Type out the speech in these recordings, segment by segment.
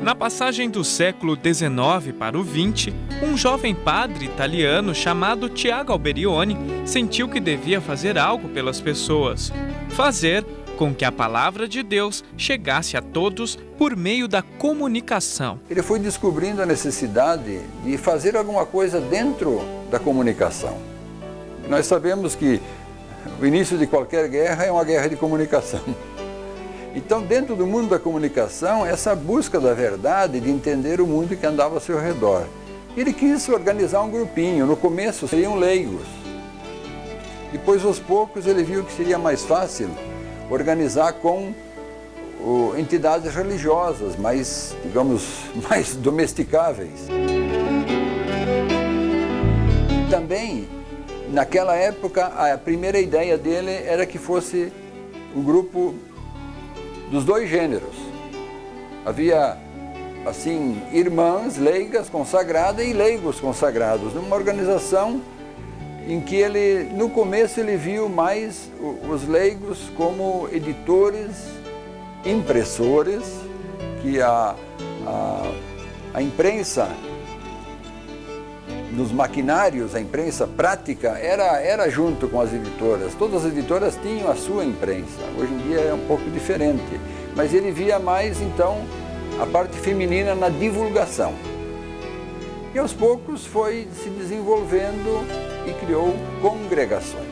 Na passagem do século XIX para o XX, um jovem padre italiano chamado Tiago Alberione sentiu que devia fazer algo pelas pessoas. Fazer com que a palavra de Deus chegasse a todos por meio da comunicação. Ele foi descobrindo a necessidade de fazer alguma coisa dentro da comunicação. Nós sabemos que o início de qualquer guerra é uma guerra de comunicação. Então, dentro do mundo da comunicação, essa busca da verdade, de entender o mundo que andava ao seu redor. Ele quis organizar um grupinho. No começo seriam leigos. Depois, aos poucos, ele viu que seria mais fácil organizar com entidades religiosas, mais, digamos, mais domesticáveis. Também, naquela época, a primeira ideia dele era que fosse um grupo dos dois gêneros. Havia, assim, irmãs leigas consagradas e leigos consagrados, numa organização em que ele, no começo, ele viu mais os leigos como editores, impressores, que a imprensa, nos maquinários, a imprensa prática, era junto com as editoras. Todas as editoras tinham a sua imprensa. Hoje em dia é um pouco diferente. Mas ele via mais, então, a parte feminina na divulgação. E aos poucos foi se desenvolvendo e criou congregações.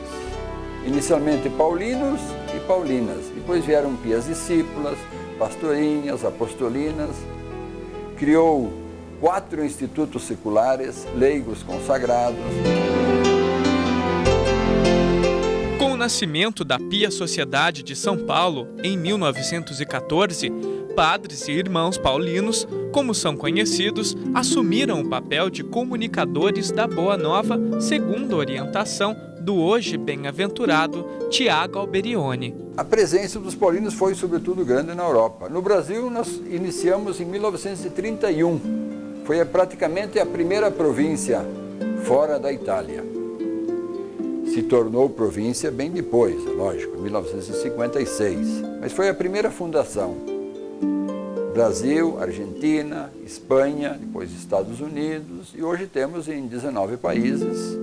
Inicialmente paulinos e paulinas. Depois vieram pias discípulas, pastorinhas, apostolinas. Criou 4 institutos seculares, leigos consagrados. Com o nascimento da Pia Sociedade de São Paulo, em 1914, padres e irmãos paulinos, como são conhecidos, assumiram o papel de comunicadores da Boa Nova, segundo a orientação do hoje bem-aventurado Tiago Alberione. A presença dos paulinos foi, sobretudo, grande na Europa. No Brasil, nós iniciamos em 1931. Foi praticamente a primeira província fora da Itália. Se tornou província bem depois, lógico, 1956. Mas foi a primeira fundação. Brasil, Argentina, Espanha, depois Estados Unidos, e hoje temos em 19 países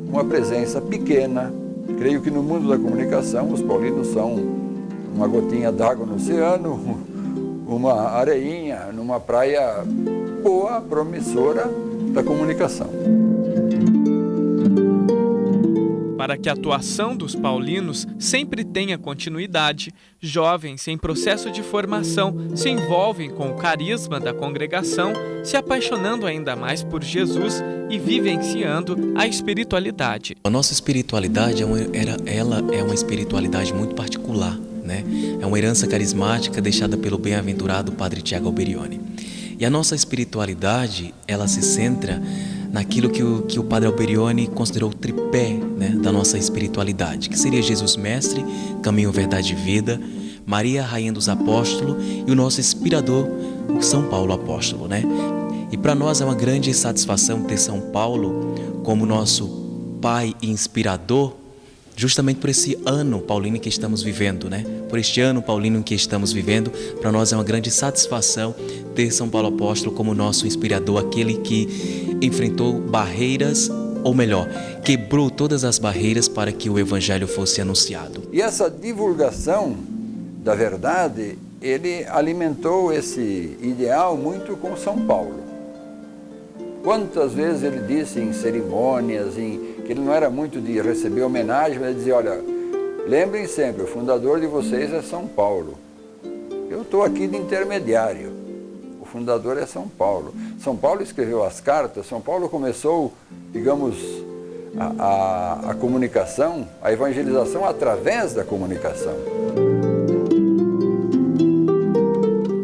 uma presença pequena. Creio que no mundo da comunicação os paulinos são uma gotinha d'água no oceano, uma areinha numa praia boa, promissora da comunicação. Para que a atuação dos paulinos sempre tenha continuidade, jovens em processo de formação se envolvem com o carisma da congregação, se apaixonando ainda mais por Jesus e vivenciando a espiritualidade. A nossa espiritualidade ela é uma espiritualidade muito particular, né? É uma herança carismática deixada pelo bem-aventurado Padre Tiago Alberione. E a nossa espiritualidade, ela se centra naquilo que o Padre Alberione considerou o tripé, né, da nossa espiritualidade, que seria Jesus Mestre, Caminho, Verdade e Vida, Maria, Rainha dos Apóstolos e o nosso inspirador, o São Paulo Apóstolo, né? E para nós é uma grande satisfação ter São Paulo como nosso pai e inspirador, justamente por esse ano paulino que estamos vivendo, né? Por este ano paulino que estamos vivendo, para nós é uma grande satisfação ter São Paulo Apóstolo como nosso inspirador, aquele que enfrentou barreiras, ou melhor, quebrou todas as barreiras para que o Evangelho fosse anunciado. E essa divulgação da verdade, ele alimentou esse ideal muito com São Paulo. Quantas vezes ele disse em cerimônias, que ele não era muito de receber homenagem, mas ele dizia, olha, lembrem sempre, o fundador de vocês é São Paulo. Eu estou aqui de intermediário. O fundador é São Paulo. São Paulo escreveu as cartas, São Paulo começou, digamos, a comunicação, a evangelização através da comunicação.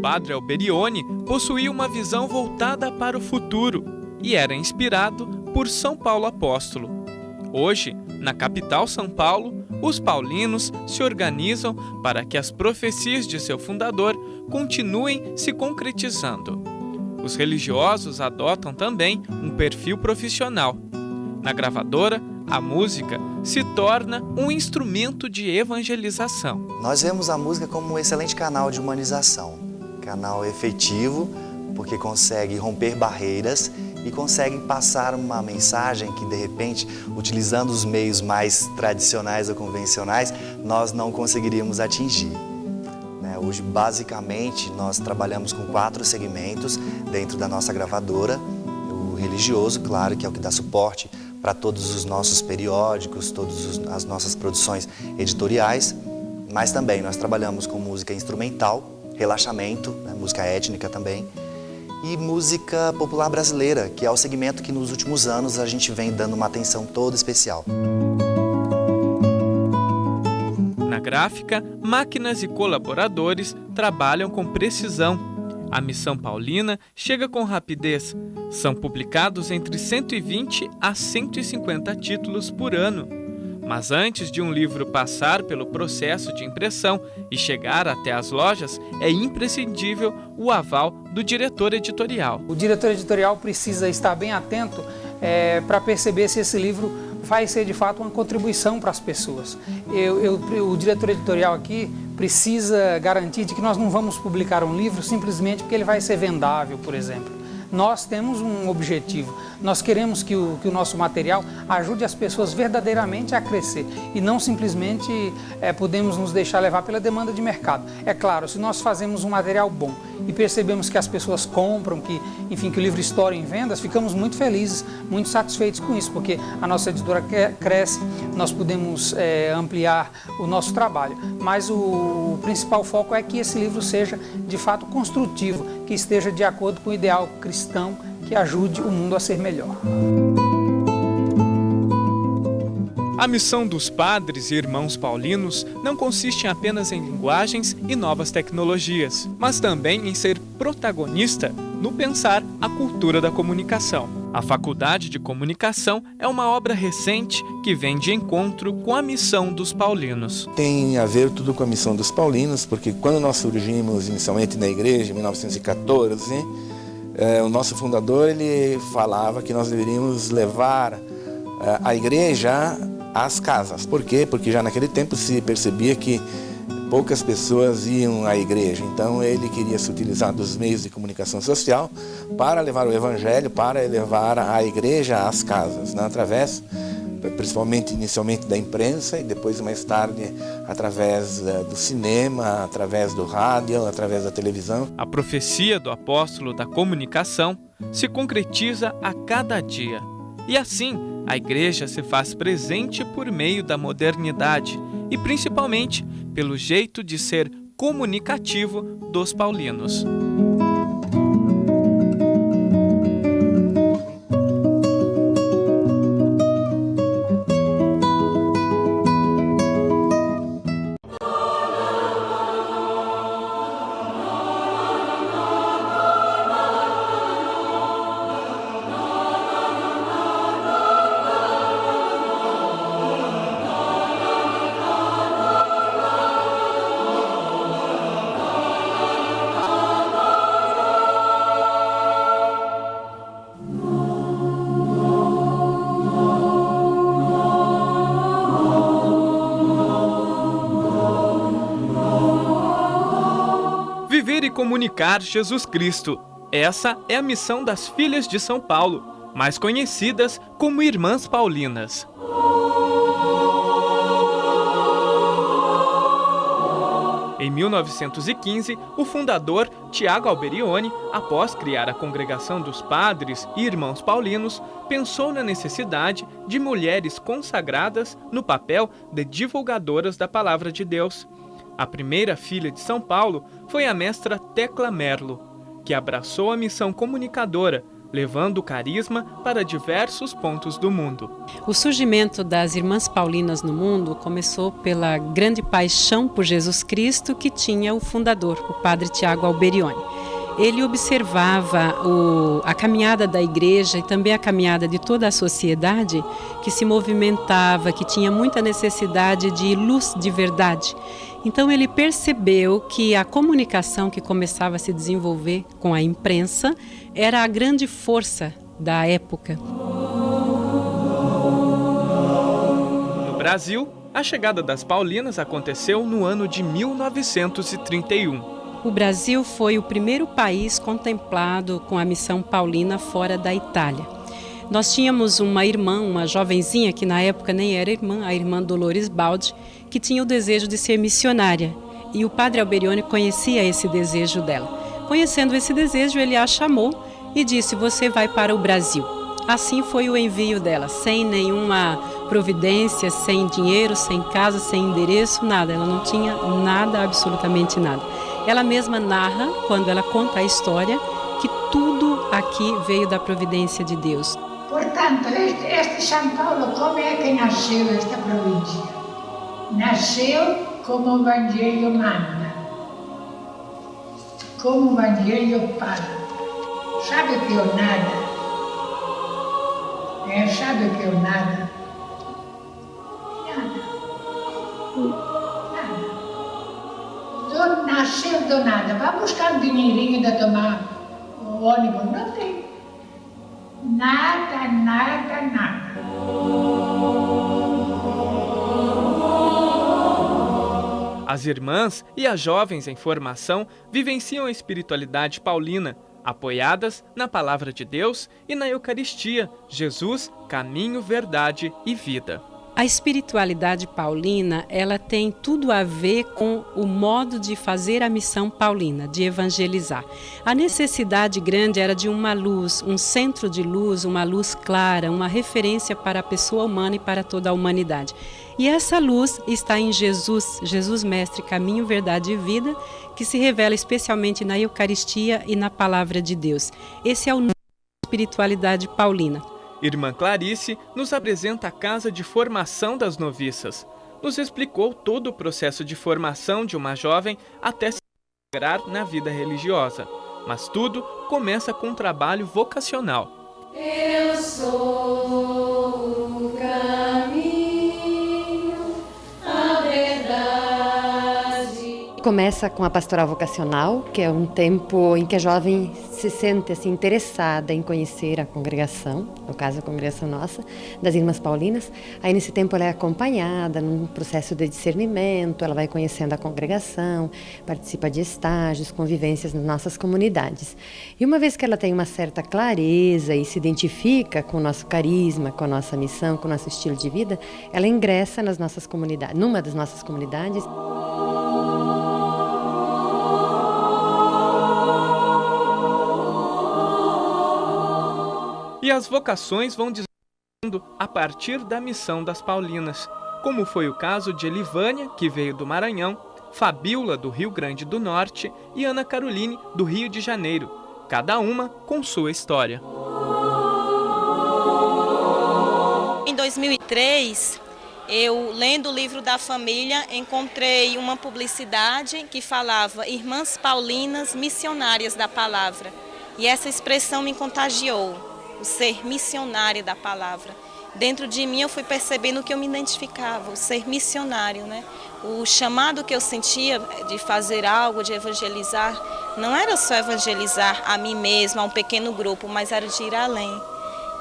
Padre Alberione possuía uma visão voltada para o futuro e era inspirado por São Paulo Apóstolo. Hoje, na capital São Paulo, os paulinos se organizam para que as profecias de seu fundador continuem se concretizando. Os religiosos adotam também um perfil profissional. Na gravadora, a música se torna um instrumento de evangelização. Nós vemos a música como um excelente canal de humanização, canal efetivo porque consegue romper barreiras e consegue passar uma mensagem que, de repente, utilizando os meios mais tradicionais ou convencionais, nós não conseguiríamos atingir. Hoje, basicamente, nós trabalhamos com 4 segmentos dentro da nossa gravadora. O religioso, claro, que é o que dá suporte para todos os nossos periódicos, todas as nossas produções editoriais, mas também nós trabalhamos com música instrumental, relaxamento, música étnica também, e música popular brasileira, que é o segmento que nos últimos anos a gente vem dando uma atenção toda especial. Na gráfica, máquinas e colaboradores trabalham com precisão. A Missão Paulina chega com rapidez. São publicados entre 120 a 150 títulos por ano. Mas antes de um livro passar pelo processo de impressão e chegar até as lojas, é imprescindível o aval do diretor editorial. O diretor editorial precisa estar bem atento para perceber se esse livro vai ser de fato uma contribuição para as pessoas. O diretor editorial aqui precisa garantir de que nós não vamos publicar um livro simplesmente porque ele vai ser vendável, por exemplo. Nós temos um objetivo, nós queremos que o nosso material ajude as pessoas verdadeiramente a crescer e não simplesmente podemos nos deixar levar pela demanda de mercado. É claro, se nós fazemos um material bom e percebemos que as pessoas compram, que o livro estoura em vendas, ficamos muito felizes, muito satisfeitos com isso, porque a nossa editora cresce, nós podemos ampliar o nosso trabalho. Mas o principal foco é que esse livro seja de fato construtivo, que esteja de acordo com o ideal cristão, que ajude o mundo a ser melhor. A missão dos padres e irmãos paulinos não consiste apenas em linguagens e novas tecnologias, mas também em ser protagonista no pensar a cultura da comunicação. A Faculdade de Comunicação é uma obra recente que vem de encontro com a missão dos paulinos. Tem a ver tudo com a missão dos paulinos, porque quando nós surgimos inicialmente na igreja, em 1914, o nosso fundador ele falava que nós deveríamos levar a igreja às casas. Por quê? Porque já naquele tempo se percebia que poucas pessoas iam à igreja. Então ele queria se utilizar dos meios de comunicação social para levar o evangelho, para levar a igreja às casas, né? Através, principalmente inicialmente da imprensa e depois mais tarde através do cinema, através do rádio, através da televisão. A profecia do apóstolo da comunicação se concretiza a cada dia. E assim, a igreja se faz presente por meio da modernidade e principalmente pelo jeito de ser comunicativo dos paulinos. Viver e comunicar Jesus Cristo. Essa é a missão das Filhas de São Paulo, mais conhecidas como Irmãs Paulinas. Em 1915, o fundador, Tiago Alberione, após criar a Congregação dos Padres e Irmãos Paulinos, pensou na necessidade de mulheres consagradas no papel de divulgadoras da Palavra de Deus. A primeira filha de São Paulo foi a mestra Tecla Merlo, que abraçou a missão comunicadora, levando o carisma para diversos pontos do mundo. O surgimento das Irmãs Paulinas no mundo começou pela grande paixão por Jesus Cristo que tinha o fundador, o padre Tiago Alberione. Ele observava a caminhada da igreja e também a caminhada de toda a sociedade que se movimentava, que tinha muita necessidade de luz de verdade. Então ele percebeu que a comunicação que começava a se desenvolver com a imprensa era a grande força da época. No Brasil, a chegada das Paulinas aconteceu no ano de 1931. O Brasil foi o primeiro país contemplado com a missão paulina fora da Itália. Nós tínhamos uma irmã, uma jovenzinha, que na época nem era irmã, a irmã Dolores Baldi, que tinha o desejo de ser missionária. E o padre Alberione conhecia esse desejo dela. Conhecendo esse desejo, ele a chamou e disse: você vai para o Brasil. Assim foi o envio dela, sem nenhuma providência, sem dinheiro, sem casa, sem endereço, nada. Ela não tinha nada, absolutamente nada. Ela mesma narra, quando ela conta a história, que tudo aqui veio da providência de Deus. Portanto, este São Paulo, como é que nasceu esta província? Nasceu como o Evangelho manda, como o Evangelho fala. Sabe o que é o nada? Sabe o que é o nada? Nada. Nasceu do nada. Vai buscar um dinheirinho de tomar o ônibus. Não tem. Nada, nada, nada. As irmãs e as jovens em formação vivenciam a espiritualidade paulina, apoiadas na Palavra de Deus e na Eucaristia, Jesus, caminho, verdade e vida. A espiritualidade paulina, ela tem tudo a ver com o modo de fazer a missão paulina, de evangelizar. A necessidade grande era de uma luz, um centro de luz, uma luz clara, uma referência para a pessoa humana e para toda a humanidade. E essa luz está em Jesus, Jesus Mestre, caminho, verdade e vida, que se revela especialmente na Eucaristia e na Palavra de Deus. Esse é o nome da espiritualidade paulina. Irmã Clarice nos apresenta a casa de formação das noviças. Nos explicou todo o processo de formação de uma jovem até se integrar na vida religiosa. Mas tudo começa com um trabalho vocacional. Eu sou o caminho, a verdade. Começa com a pastoral vocacional, que é um tempo em que a jovem se sente assim, interessada em conhecer a congregação, no caso a congregação nossa, das Irmãs Paulinas. Aí nesse tempo ela é acompanhada num processo de discernimento, ela vai conhecendo a congregação, participa de estágios, convivências nas nossas comunidades. E uma vez que ela tem uma certa clareza e se identifica com o nosso carisma, com a nossa missão, com o nosso estilo de vida, ela ingressa nas nossas comunidades, numa das nossas comunidades. E as vocações vão desenvolvendo a partir da missão das Paulinas, como foi o caso de Elivânia, que veio do Maranhão, Fabíola, do Rio Grande do Norte, e Ana Caroline, do Rio de Janeiro, cada uma com sua história. Em 2003, eu, lendo o livro da família, encontrei uma publicidade que falava Irmãs Paulinas Missionárias da Palavra. E essa expressão me contagiou, o ser missionária da palavra. Dentro de mim eu fui percebendo que eu me identificava, o ser missionário, né? O chamado que eu sentia de fazer algo, de evangelizar, não era só evangelizar a mim mesma, a um pequeno grupo, mas era de ir além.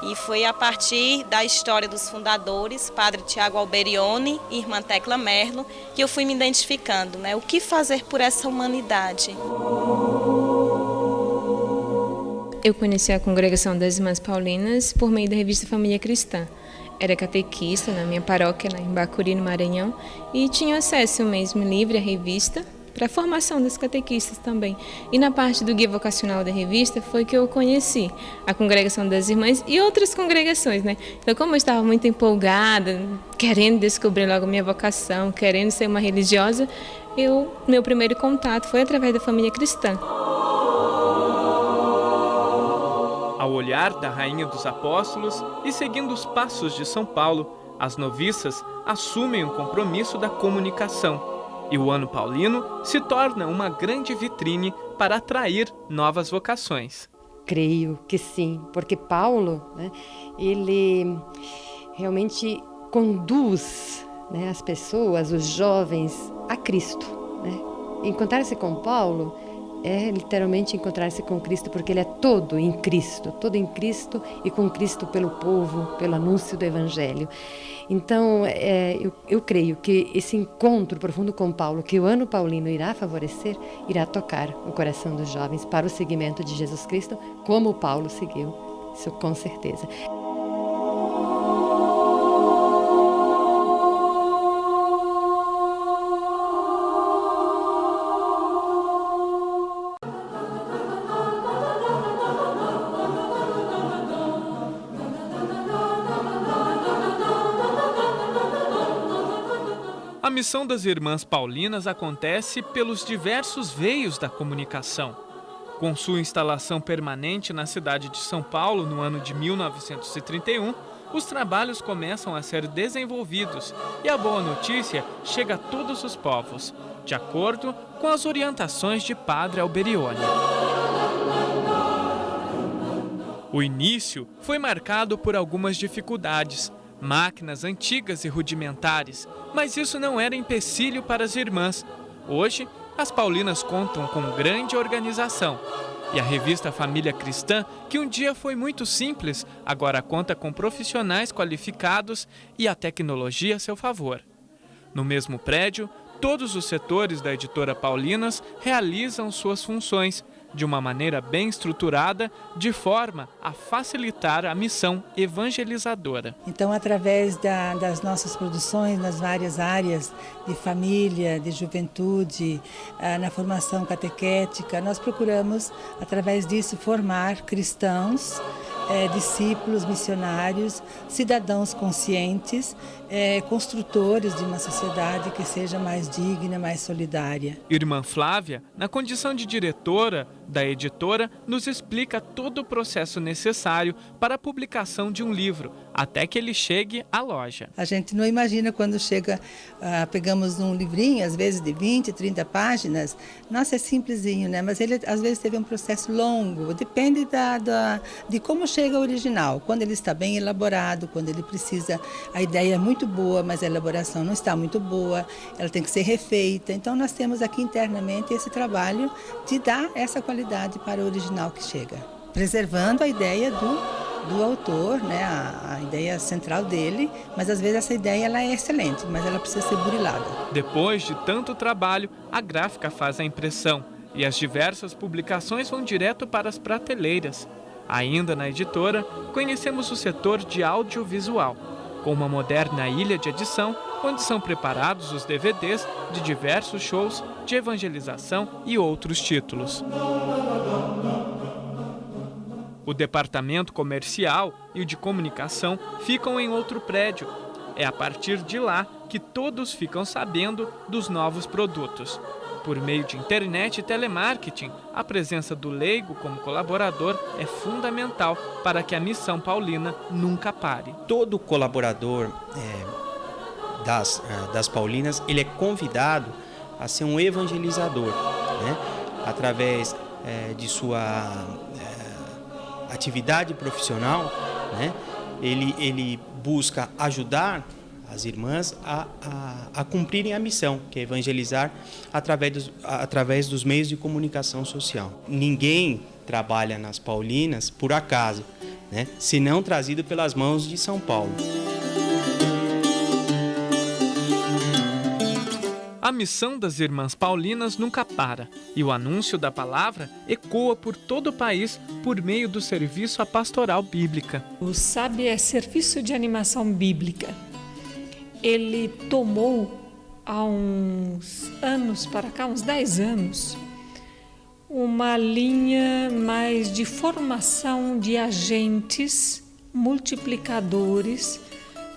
E foi a partir da história dos fundadores, Padre Tiago Alberione e Irmã Tecla Merlo, que eu fui me identificando, né? O que fazer por essa humanidade? Eu conheci a congregação das Irmãs Paulinas por meio da revista Família Cristã. Era catequista na minha paróquia, lá em Bacuri, no Maranhão, e tinha acesso mesmo livre à revista, para a formação das catequistas também. E na parte do guia vocacional da revista foi que eu conheci a congregação das irmãs e outras congregações, né? Então, como eu estava muito empolgada, querendo descobrir logo minha vocação, querendo ser uma religiosa, meu primeiro contato foi através da Família Cristã. Ao olhar da Rainha dos Apóstolos e seguindo os passos de São Paulo, as noviças assumem o compromisso da comunicação. E o ano paulino se torna uma grande vitrine para atrair novas vocações. Creio que sim, porque Paulo, né, ele realmente conduz, né, as pessoas, os jovens, a Cristo, né? Encontrar-se com Paulo é literalmente encontrar-se com Cristo, porque ele é todo em Cristo e com Cristo pelo povo, pelo anúncio do Evangelho. Então, eu creio que esse encontro profundo com Paulo, que o ano paulino irá favorecer, irá tocar o coração dos jovens para o seguimento de Jesus Cristo, como Paulo seguiu, isso com certeza. A missão das Irmãs Paulinas acontece pelos diversos veios da comunicação. Com sua instalação permanente na cidade de São Paulo no ano de 1931, os trabalhos começam a ser desenvolvidos e a boa notícia chega a todos os povos, de acordo com as orientações de Padre Alberione. O início foi marcado por algumas dificuldades, máquinas antigas e rudimentares, mas isso não era empecilho para as irmãs. Hoje, as Paulinas contam com grande organização. E a revista Família Cristã, que um dia foi muito simples, agora conta com profissionais qualificados e a tecnologia a seu favor. No mesmo prédio, todos os setores da editora Paulinas realizam suas funções de uma maneira bem estruturada, de forma a facilitar a missão evangelizadora. Então, através das nossas produções nas várias áreas de família, de juventude, na formação catequética, nós procuramos, através disso, formar cristãos, discípulos, missionários, cidadãos conscientes, construtores de uma sociedade que seja mais digna, mais solidária. Irmã Flávia, na condição de diretora da editora, nos explica todo o processo necessário para a publicação de um livro, até que ele chegue à loja. A gente não imagina quando chega, pegamos um livrinho, às vezes de 20, 30 páginas, nossa, é simplesinho, né? Mas ele às vezes teve um processo longo, depende de como chega o original, quando ele está bem elaborado, quando ele precisa, a ideia é muito boa, mas a elaboração não está muito boa, ela tem que ser refeita. Então nós temos aqui internamente esse trabalho de dar essa qualidade para o original que chega, preservando a ideia do autor, né, a ideia central dele, mas às vezes essa ideia ela é excelente, mas ela precisa ser burilada. Depois de tanto trabalho, a gráfica faz a impressão e as diversas publicações vão direto para as prateleiras. Ainda na editora, conhecemos o setor de audiovisual, com uma moderna ilha de edição, onde são preparados os DVDs de diversos shows de evangelização e outros títulos. O departamento comercial e o de comunicação ficam em outro prédio. É a partir de lá que todos ficam sabendo dos novos produtos. Por meio de internet e telemarketing, a presença do leigo como colaborador é fundamental para que a missão paulina nunca pare. Todo colaborador das Paulinas, ele é convidado a ser um evangelizador, né? Através de sua atividade profissional, né? Ele busca ajudar as irmãs a cumprirem a missão, que é evangelizar através dos meios de comunicação social. Ninguém trabalha nas Paulinas por acaso, né? Senão trazido pelas mãos de São Paulo. A missão das Irmãs Paulinas nunca para e o anúncio da palavra ecoa por todo o país por meio do serviço à pastoral bíblica. O SAB é Serviço de Animação Bíblica. Ele tomou há uns anos para cá, uns 10 anos, uma linha mais de formação de agentes multiplicadores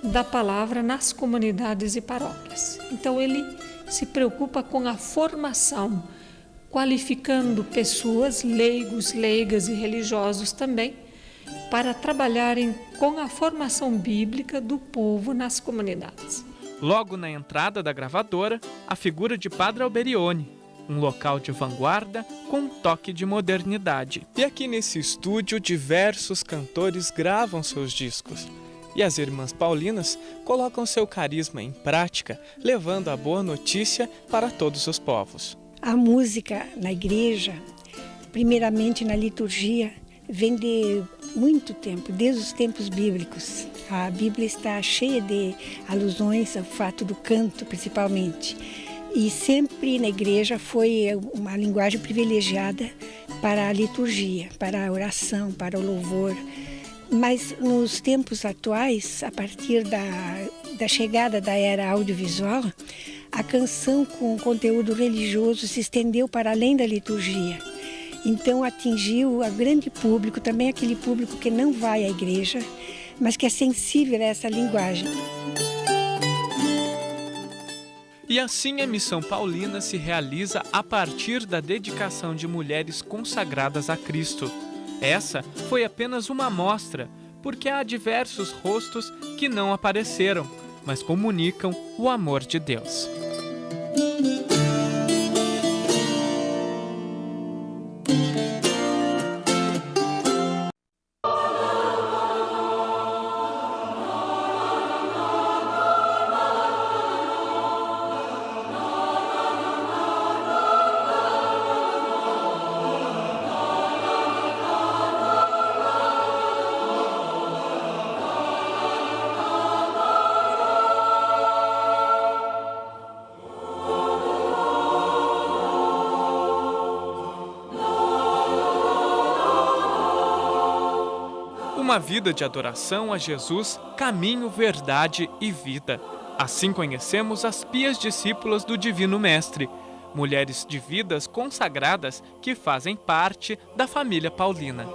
da palavra nas comunidades e paróquias. Então ele se preocupa com a formação, qualificando pessoas, leigos, leigas e religiosos também, para trabalharem com a formação bíblica do povo nas comunidades. Logo na entrada da gravadora, a figura de Padre Alberione, um local de vanguarda com um toque de modernidade. E aqui nesse estúdio, diversos cantores gravam seus discos. E as Irmãs Paulinas colocam seu carisma em prática, levando a boa notícia para todos os povos. A música na igreja, primeiramente na liturgia, vem de muito tempo, desde os tempos bíblicos. A Bíblia está cheia de alusões ao fato do canto, principalmente. E sempre na igreja foi uma linguagem privilegiada para a liturgia, para a oração, para o louvor. Mas nos tempos atuais, a partir da chegada da era audiovisual, a canção com conteúdo religioso se estendeu para além da liturgia. Então atingiu a grande público, também aquele público que não vai à igreja, mas que é sensível a essa linguagem. E assim a Missão Paulina se realiza a partir da dedicação de mulheres consagradas a Cristo. Essa foi apenas uma amostra, porque há diversos rostos que não apareceram, mas comunicam o amor de Deus. Uma vida de adoração a Jesus, caminho, verdade e vida. Assim conhecemos as pias discípulas do Divino Mestre, mulheres de vidas consagradas que fazem parte da família paulina.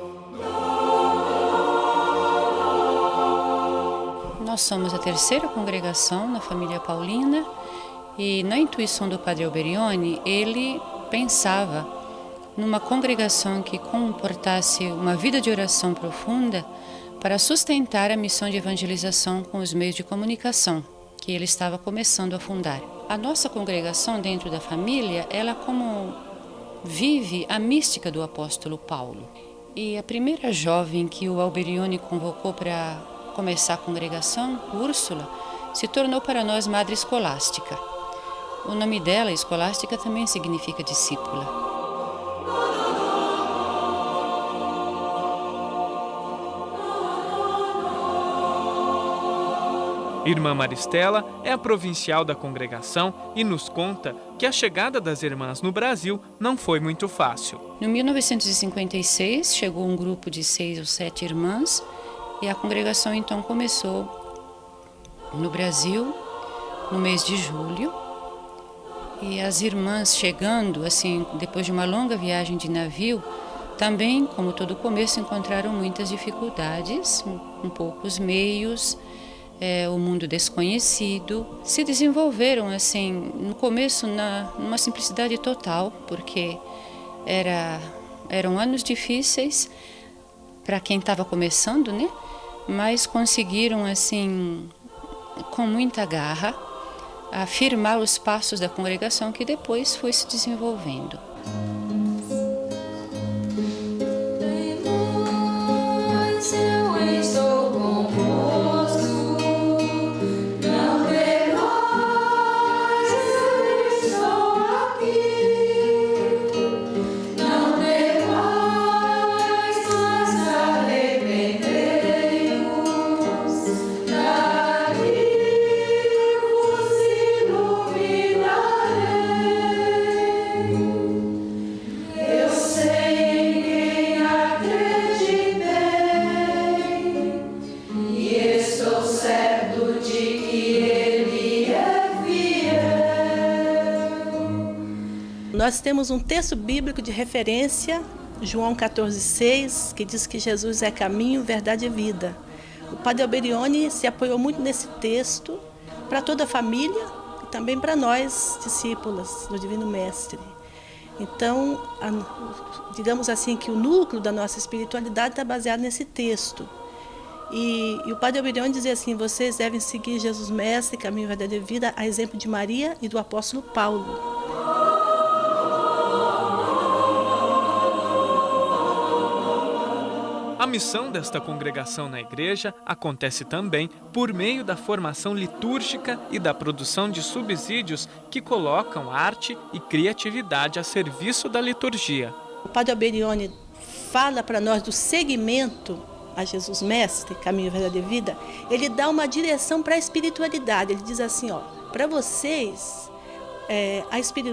Nós somos a terceira congregação na família paulina e na intuição do Padre Alberione, ele pensava numa congregação que comportasse uma vida de oração profunda para sustentar a missão de evangelização com os meios de comunicação que ele estava começando a fundar. A nossa congregação dentro da família, ela como vive a mística do apóstolo Paulo. E a primeira jovem que o Alberione convocou para começar a congregação, Úrsula, se tornou para nós Madre Escolástica. O nome dela, Escolástica, também significa discípula. Irmã Maristela é a provincial da congregação e nos conta que a chegada das irmãs no Brasil não foi muito fácil. No 1956, chegou um grupo de 6 ou 7 irmãs e a congregação então começou no Brasil no mês de julho. E as irmãs chegando, assim, depois de uma longa viagem de navio, também, como todo começo, encontraram muitas dificuldades, com poucos meios, o mundo desconhecido. Se desenvolveram, assim, no começo, numa simplicidade total, porque eram anos difíceis para quem estava começando, né? Mas conseguiram, assim, com muita garra, afirmar os passos da congregação que depois foi se desenvolvendo. Nós temos um texto bíblico de referência, João 14,6, que diz que Jesus é caminho, verdade e vida. O Padre Alberione se apoiou muito nesse texto para toda a família e também para nós, discípulas do Divino Mestre. Então, digamos assim, que o núcleo da nossa espiritualidade está baseado nesse texto. E o Padre Alberione dizia assim: vocês devem seguir Jesus Mestre, caminho, verdade e vida, a exemplo de Maria e do apóstolo Paulo. A missão desta congregação na igreja acontece também por meio da formação litúrgica e da produção de subsídios que colocam arte e criatividade a serviço da liturgia. O Padre Alberione fala para nós do seguimento a Jesus Mestre, Caminho, Verdade e Vida. Ele dá uma direção para a espiritualidade. Ele diz assim, para vocês,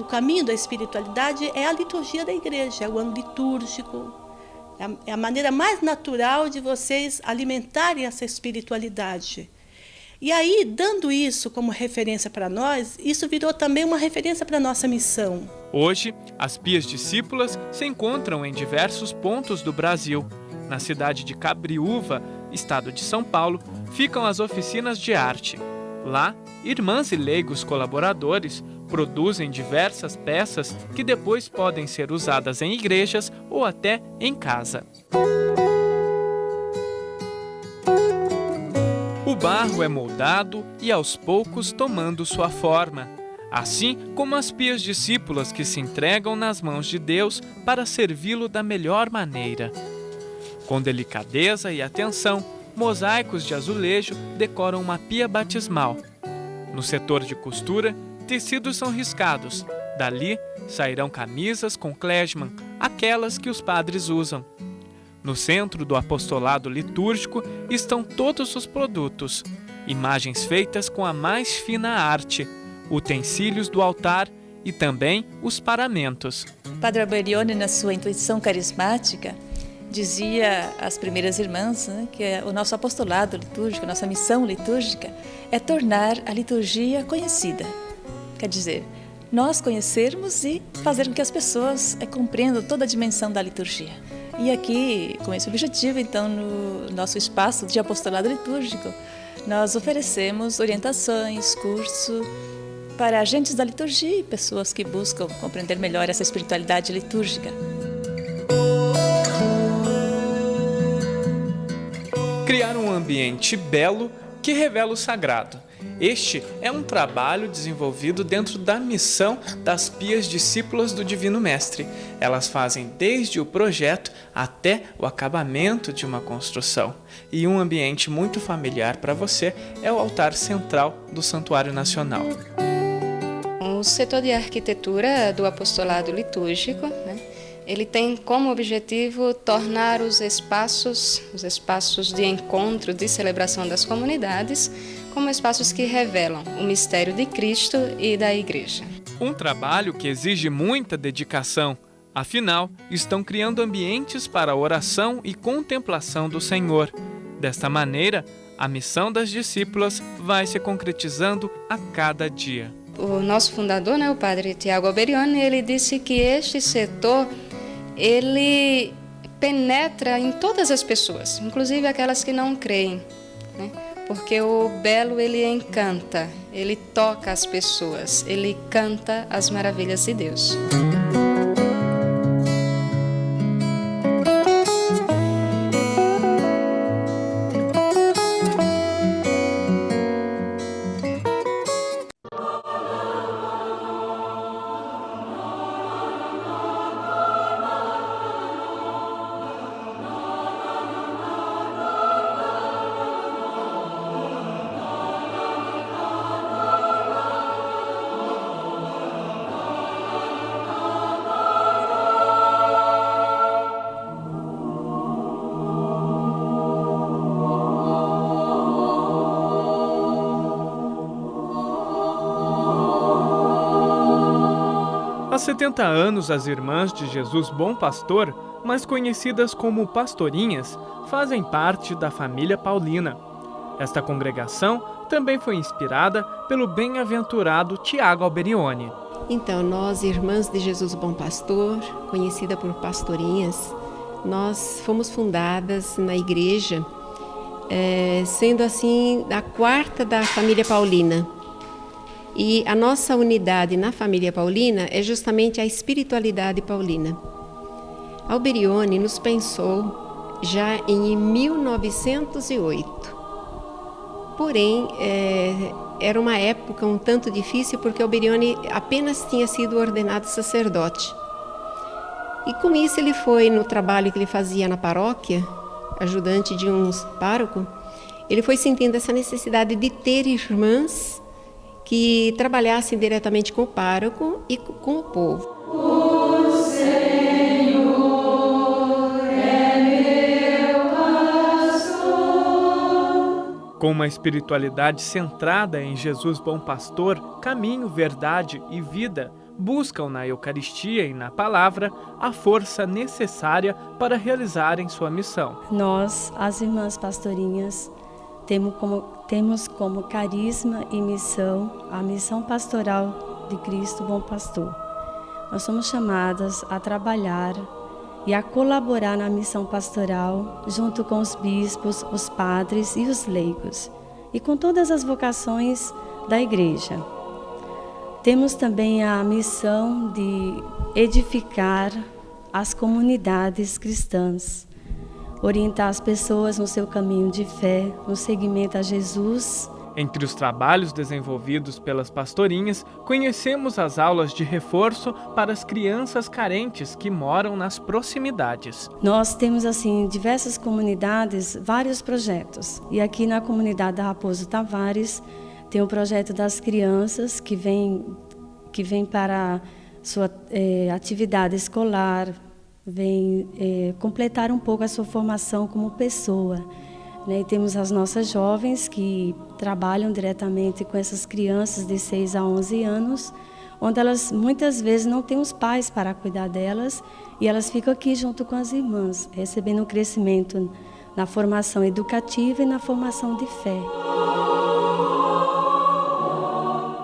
o caminho da espiritualidade é a liturgia da igreja, é o ano litúrgico, é a maneira mais natural de vocês alimentarem essa espiritualidade. E aí, dando isso como referência para nós, isso virou também uma referência para a nossa missão. Hoje, as Pias Discípulas se encontram em diversos pontos do Brasil. Na cidade de Cabriúva, estado de São Paulo, ficam as oficinas de arte. Lá, irmãs e leigos colaboradores produzem diversas peças que depois podem ser usadas em igrejas ou até em casa. O barro é moldado e aos poucos tomando sua forma, assim como as Pias Discípulas que se entregam nas mãos de Deus para servi-lo da melhor maneira. Com delicadeza e atenção, mosaicos de azulejo decoram uma pia batismal. No setor de costura, tecidos são riscados. Dali sairão camisas com klezmer, aquelas que os padres usam. No centro do apostolado litúrgico estão todos os produtos, imagens feitas com a mais fina arte, utensílios do altar e também os paramentos. Padre Alberione, na sua intuição carismática, dizia às primeiras irmãs, que o nosso apostolado litúrgico, a nossa missão litúrgica é tornar a liturgia conhecida. Quer dizer, nós conhecermos e fazer com que as pessoas compreendam toda a dimensão da liturgia. E aqui, com esse objetivo, então, no nosso espaço de apostolado litúrgico, nós oferecemos orientações, curso para agentes da liturgia e pessoas que buscam compreender melhor essa espiritualidade litúrgica. Criar um ambiente belo que revela o sagrado. Este é um trabalho desenvolvido dentro da missão das Pias Discípulas do Divino Mestre. Elas fazem desde o projeto até o acabamento de uma construção. E um ambiente muito familiar para você é o altar central do Santuário Nacional. O setor de arquitetura do apostolado litúrgico, ele tem como objetivo tornar os espaços de encontro, de celebração das comunidades, como espaços que revelam o mistério de Cristo e da Igreja. Um trabalho que exige muita dedicação. Afinal, estão criando ambientes para a oração e contemplação do Senhor. Desta maneira, a missão das discípulas vai se concretizando a cada dia. O nosso fundador, o padre Tiago Alberione, ele disse que este setor ele penetra em todas as pessoas, inclusive aquelas que não creem, porque o belo ele encanta, ele toca as pessoas, ele canta as maravilhas de Deus. Há 70 anos, as Irmãs de Jesus Bom Pastor, mais conhecidas como Pastorinhas, fazem parte da família paulina. Esta congregação também foi inspirada pelo bem-aventurado Tiago Alberione. Então, nós, Irmãs de Jesus Bom Pastor, conhecida por Pastorinhas, nós fomos fundadas na igreja, sendo assim a quarta da família paulina. E a nossa unidade na família paulina é justamente a espiritualidade paulina. Alberione nos pensou já em 1908. Porém, era uma época um tanto difícil porque Alberione apenas tinha sido ordenado sacerdote. E com isso ele foi no trabalho que ele fazia na paróquia, ajudante de um pároco, ele foi sentindo essa necessidade de ter irmãs que trabalhassem diretamente com o pároco e com o povo. O Senhor Com uma espiritualidade centrada em Jesus Bom Pastor, caminho, verdade e vida, buscam na Eucaristia e na Palavra a força necessária para realizarem sua missão. Nós, as irmãs pastorinhas, temos como carisma e missão a missão pastoral de Cristo Bom Pastor. Nós somos chamadas a trabalhar e a colaborar na missão pastoral junto com os bispos, os padres e os leigos, e com todas as vocações da Igreja. Temos também a missão de edificar as comunidades cristãs, orientar as pessoas no seu caminho de fé, no seguimento a Jesus. Entre os trabalhos desenvolvidos pelas pastorinhas, conhecemos as aulas de reforço para as crianças carentes que moram nas proximidades. Nós temos, assim, em diversas comunidades, vários projetos. E aqui na comunidade da Raposo Tavares, tem o projeto das crianças que vem para sua atividade escolar, vem completar um pouco a sua formação como pessoa. E temos as nossas jovens que trabalham diretamente com essas crianças de 6 a 11 anos, onde elas muitas vezes não têm os pais para cuidar delas e elas ficam aqui junto com as irmãs, recebendo um crescimento na formação educativa e na formação de fé.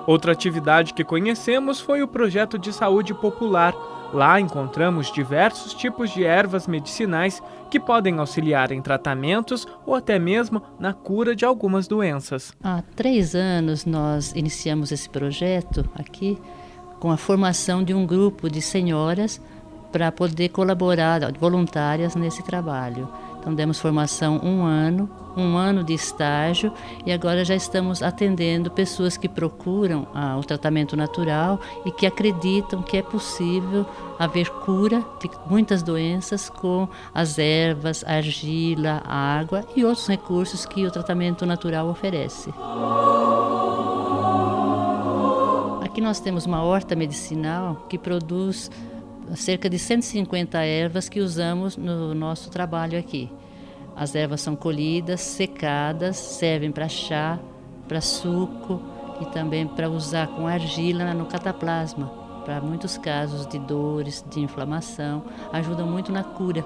Outra atividade que conhecemos foi o projeto de saúde popular. Lá encontramos diversos tipos de ervas medicinais que podem auxiliar em tratamentos ou até mesmo na cura de algumas doenças. Há 3 anos nós iniciamos esse projeto aqui com a formação de um grupo de senhoras para poder colaborar, voluntárias nesse trabalho. Então demos formação um ano de estágio e agora já estamos atendendo pessoas que procuram o tratamento natural e que acreditam que é possível haver cura de muitas doenças com as ervas, a argila, a água e outros recursos que o tratamento natural oferece. Aqui nós temos uma horta medicinal que produz cerca de 150 ervas que usamos no nosso trabalho aqui. As ervas são colhidas, secadas, servem para chá, para suco e também para usar com argila no cataplasma. Para muitos casos de dores, de inflamação, ajudam muito na cura.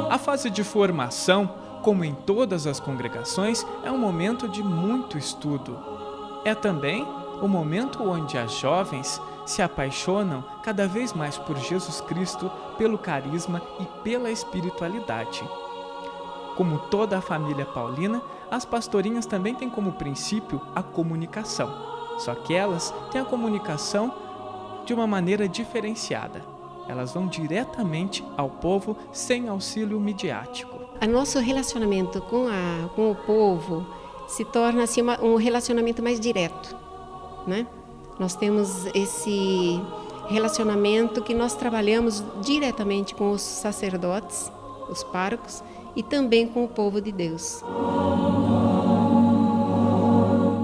A fase de formação, como em todas as congregações, é um momento de muito estudo. É também o momento onde as jovens se apaixonam cada vez mais por Jesus Cristo, pelo carisma e pela espiritualidade. Como toda a família paulina, as pastorinhas também têm como princípio a comunicação. Só que elas têm a comunicação de uma maneira diferenciada. Elas vão diretamente ao povo sem auxílio midiático. O nosso relacionamento com o povo se torna assim, um relacionamento mais direto, né? Nós temos esse relacionamento que nós trabalhamos diretamente com os sacerdotes, os párocos, e também com o povo de Deus.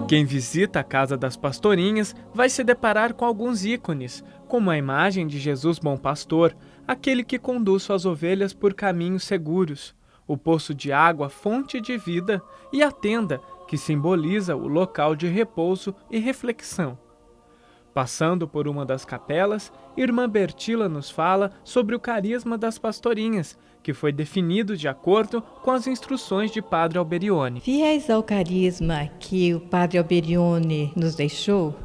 Quem visita a Casa das Pastorinhas vai se deparar com alguns ícones, como a imagem de Jesus Bom Pastor, aquele que conduz suas ovelhas por caminhos seguros, o poço de água, fonte de vida, e a tenda, que simboliza o local de repouso e reflexão. Passando por uma das capelas, Irmã Bertila nos fala sobre o carisma das pastorinhas, que foi definido de acordo com as instruções de Padre Alberione. Fiéis ao carisma que o Padre Alberione nos deixou,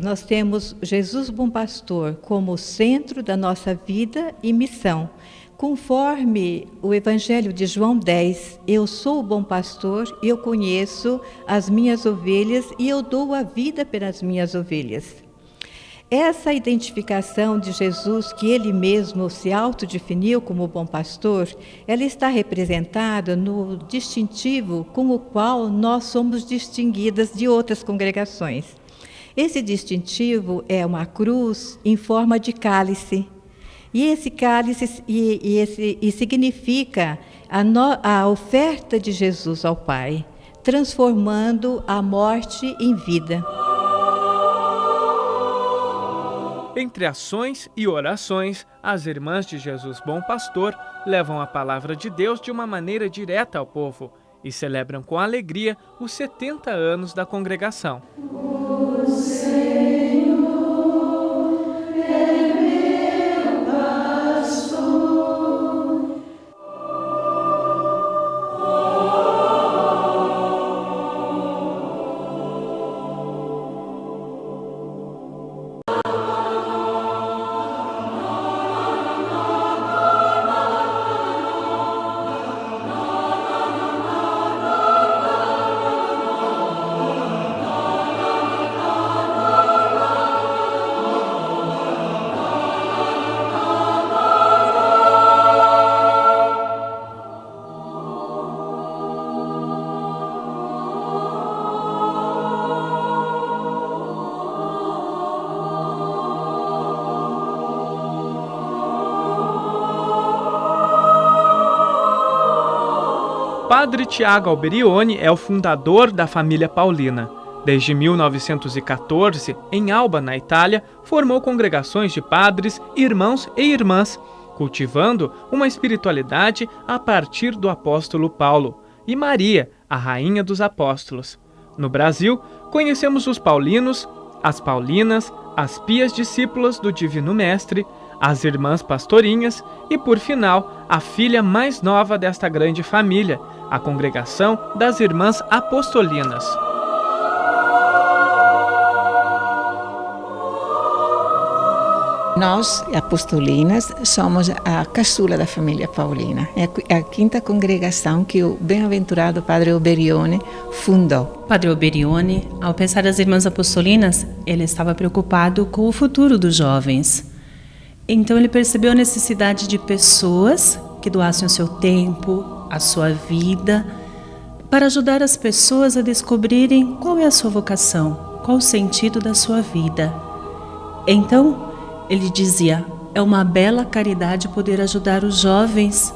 nós temos Jesus Bom Pastor como centro da nossa vida e missão. Conforme o Evangelho de João 10, eu sou o bom pastor, eu conheço as minhas ovelhas e eu dou a vida pelas minhas ovelhas. Essa identificação de Jesus, que ele mesmo se autodefiniu como bom pastor, ela está representada no distintivo com o qual nós somos distinguidas de outras congregações. Esse distintivo é uma cruz em forma de cálice. E esse cálice significa a oferta de Jesus ao Pai, transformando a morte em vida. Entre ações e orações, as Irmãs de Jesus Bom Pastor levam a palavra de Deus de uma maneira direta ao povo e celebram com alegria os 70 anos da congregação. O Senhor é meu pastor. Padre Tiago Alberione é o fundador da família Paulina. Desde 1914, em Alba, na Itália, formou congregações de padres, irmãos e irmãs, cultivando uma espiritualidade a partir do apóstolo Paulo e Maria, a rainha dos apóstolos. No Brasil, conhecemos os paulinos, as paulinas, as pias discípulas do Divino Mestre, as irmãs pastorinhas e, por final, a filha mais nova desta grande família, a Congregação das Irmãs Apostolinas. Nós, apostolinas, somos a caçula da família Paulina. É a quinta congregação que o bem-aventurado Padre Alberione fundou. Padre Alberione, ao pensar as Irmãs Apostolinas, ele estava preocupado com o futuro dos jovens. Então ele percebeu a necessidade de pessoas que doassem o seu tempo, a sua vida, para ajudar as pessoas a descobrirem qual é a sua vocação, qual o sentido da sua vida. Então, ele dizia, é uma bela caridade poder ajudar os jovens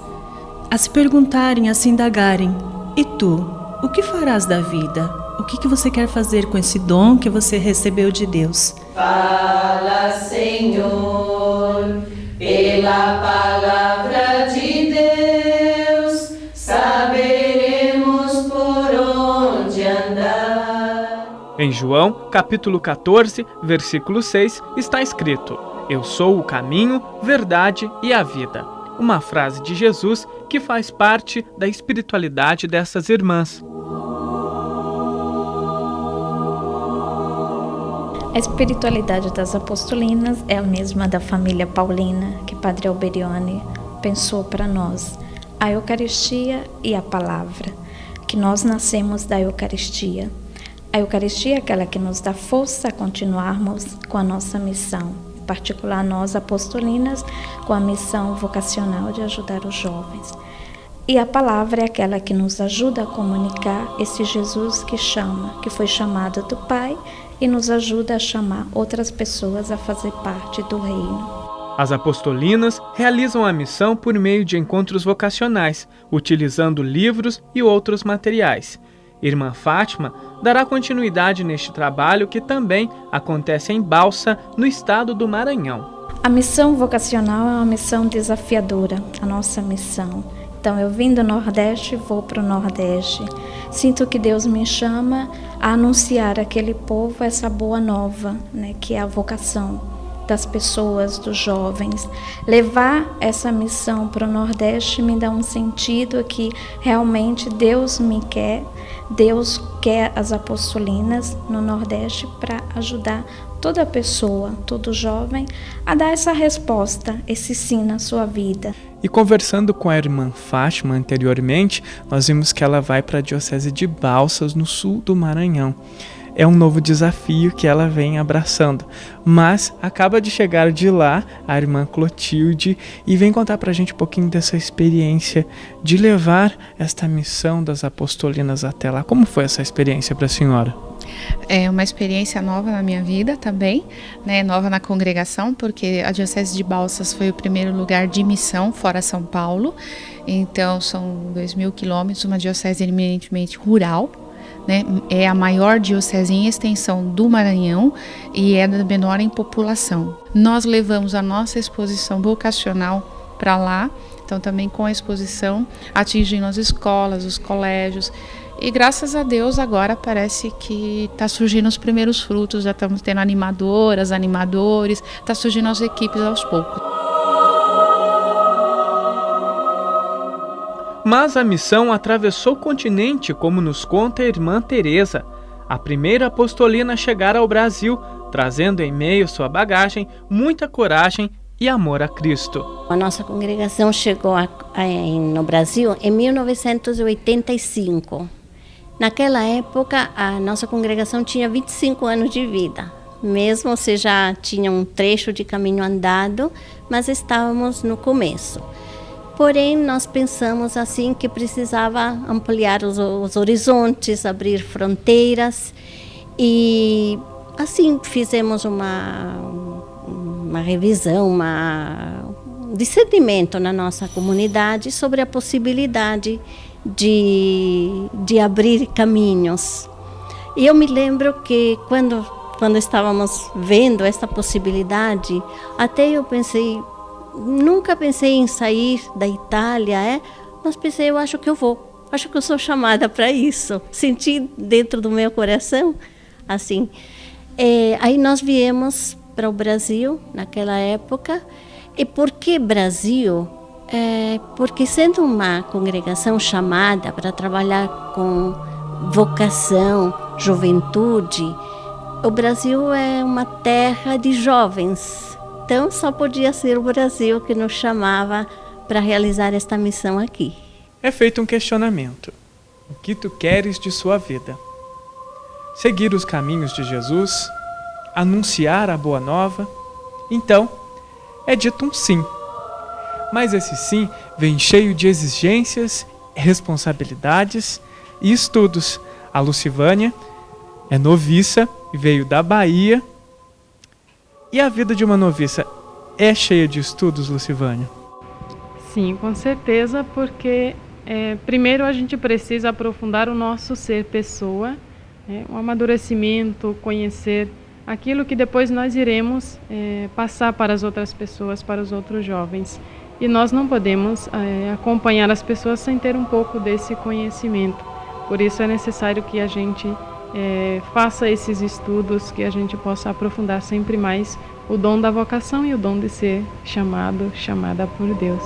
a se perguntarem, a se indagarem, e tu, o que farás da vida? O que você quer fazer com esse dom que você recebeu de Deus? Fala, Senhor, pela palavra de Deus, saberemos por onde andar. Em João, capítulo 14, versículo 6, está escrito: Eu sou o caminho, verdade e a vida. Uma frase de Jesus que faz parte da espiritualidade dessas irmãs. A espiritualidade das apostolinas é a mesma da família Paulina que Padre Alberione pensou para nós. A Eucaristia e a palavra, que nós nascemos da Eucaristia. A Eucaristia é aquela que nos dá força a continuarmos com a nossa missão, em particular nós apostolinas, com a missão vocacional de ajudar os jovens. E a palavra é aquela que nos ajuda a comunicar esse Jesus que chama, que foi chamado do Pai, e nos ajuda a chamar outras pessoas a fazer parte do reino. As apostolinas realizam a missão por meio de encontros vocacionais, utilizando livros e outros materiais. Irmã Fátima dará continuidade neste trabalho que também acontece em Balsa, no estado do Maranhão. A missão vocacional é uma missão desafiadora, a nossa missão. Então eu vim do Nordeste, vou para o Nordeste. Sinto que Deus me chama a anunciar àquele povo essa boa nova, né, que é a vocação das pessoas, dos jovens. Levar essa missão para o Nordeste me dá um sentido que realmente Deus me quer, Deus quer as apostolinas no Nordeste para ajudar toda pessoa, todo jovem, a dar essa resposta, esse sim na sua vida. E conversando com a irmã Fátima anteriormente, nós vimos que ela vai para a Diocese de Balsas, no sul do Maranhão. É um novo desafio que ela vem abraçando, mas acaba de chegar de lá a irmã Clotilde e vem contar pra gente um pouquinho dessa experiência de levar esta missão das apostolinas até lá. Como foi essa experiência para a senhora? É uma experiência nova na minha vida também, né? Nova na congregação, porque a Diocese de Balsas foi o primeiro lugar de missão fora São Paulo, então são 2.000 quilômetros, uma diocese eminentemente rural, né? É a maior diocese em extensão do Maranhão e é da menor em população. Nós levamos a nossa exposição vocacional para lá, então também com a exposição atingindo as escolas, os colégios. E graças a Deus agora parece que está surgindo os primeiros frutos, já estamos tendo animadoras, animadores, está surgindo as equipes aos poucos. Mas a missão atravessou o continente, como nos conta a irmã Teresa, a primeira apostolina a chegar ao Brasil, trazendo em meio sua bagagem muita coragem e amor a Cristo. A nossa congregação chegou no Brasil em 1985. Naquela época, a nossa congregação tinha 25 anos de vida. Mesmo se já tinha um trecho de caminho andado, mas estávamos no começo. Porém, nós pensamos assim que precisava ampliar os horizontes, abrir fronteiras e assim fizemos uma revisão, um discernimento na nossa comunidade sobre a possibilidade de abrir caminhos. E eu me lembro que quando estávamos vendo essa possibilidade, até eu pensei, nunca pensei em sair da Itália, mas pensei, eu acho que eu vou, acho que eu sou chamada para isso. Senti dentro do meu coração, assim. Aí nós viemos para o Brasil, naquela época. E por que Brasil? Porque sendo uma congregação chamada para trabalhar com vocação, juventude, o Brasil é uma terra de jovens. Então, só podia ser o Brasil que nos chamava para realizar esta missão aqui. É feito um questionamento. O que tu queres de sua vida? Seguir os caminhos de Jesus? Anunciar a boa nova? Então, é dito um sim. Mas esse sim vem cheio de exigências, responsabilidades e estudos. A Lucivânia é noviça e veio da Bahia. E a vida de uma noviça é cheia de estudos, Lucivânia? Sim, com certeza, porque primeiro a gente precisa aprofundar o nosso ser pessoa, o amadurecimento, conhecer aquilo que depois nós iremos passar para as outras pessoas, para os outros jovens. E nós não podemos acompanhar as pessoas sem ter um pouco desse conhecimento. Por isso é necessário que a gente faça esses estudos, que a gente possa aprofundar sempre mais o dom da vocação e o dom de ser chamada por Deus.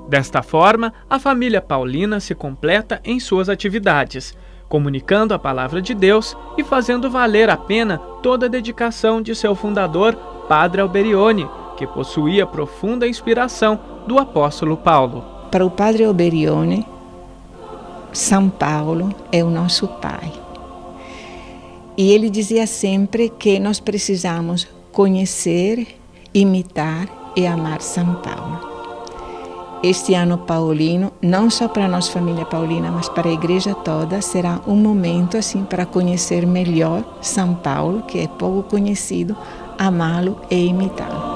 Desta forma, a família paulina se completa em suas atividades, comunicando a palavra de Deus e fazendo valer a pena toda a dedicação de seu fundador, Padre Alberione, que possuía profunda inspiração do apóstolo Paulo. Para o Padre Alberione, São Paulo é o nosso pai. E ele dizia sempre que nós precisamos conhecer, imitar e amar São Paulo. Este ano paulino, não só para a nossa família paulina, mas para a igreja toda, será um momento assim para conhecer melhor São Paulo, que é pouco conhecido, amá-lo e imitá-lo.